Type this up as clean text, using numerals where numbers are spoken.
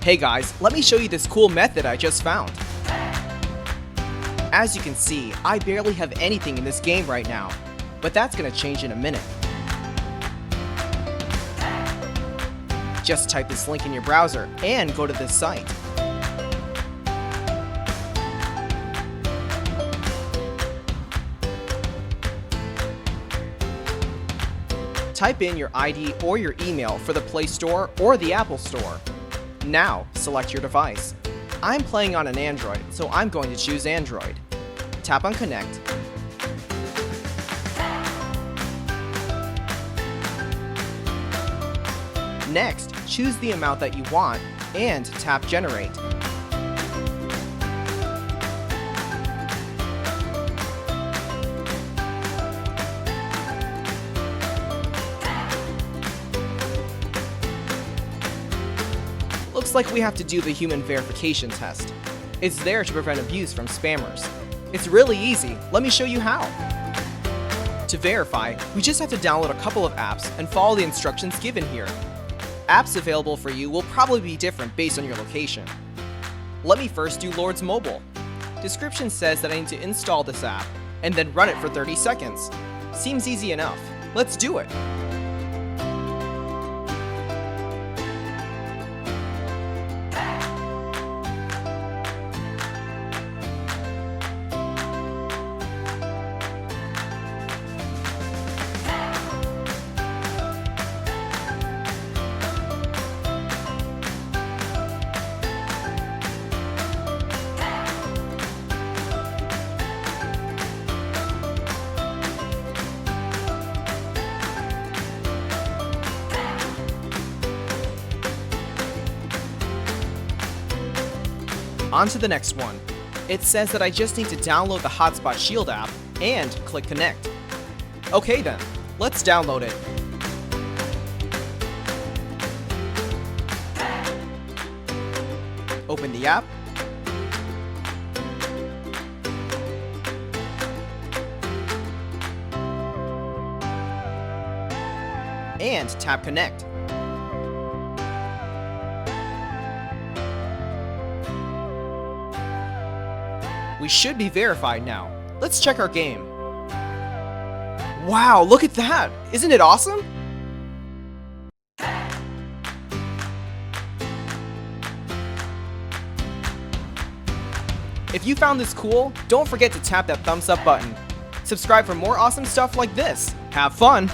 Hey guys, let me show you this cool method I just found. As you can see, I barely have anything in this game right now, but that's gonna change in a minute. Just type this link in your browser and go to this site. Type in your ID or your email for the Play Store or the Apple Store. Now, select your device. I'm playing on an Android, so I'm going to choose Android. Tap on Connect. Next, choose the amount that you want and tap Generate. Looks like we have to do the human verification test. It's there to prevent abuse from spammers. It's really easy. Let me show you how. To verify, we just have to download a couple of apps and follow the instructions given here. Apps available for you will probably be different based on your location. Let me first do Lord's Mobile. Description says that I need to install this app and then run it for 30 seconds. Seems easy enough. Let's do it. On to the next one. It says that I just need to download the Hotspot Shield app and click Connect. Okay then, let's download it. Open the app. And tap Connect. We should be verified now. Let's check our game. Wow, look at that! Isn't it awesome? If you found this cool, don't forget to tap that thumbs up button. Subscribe for more awesome stuff like this. Have fun!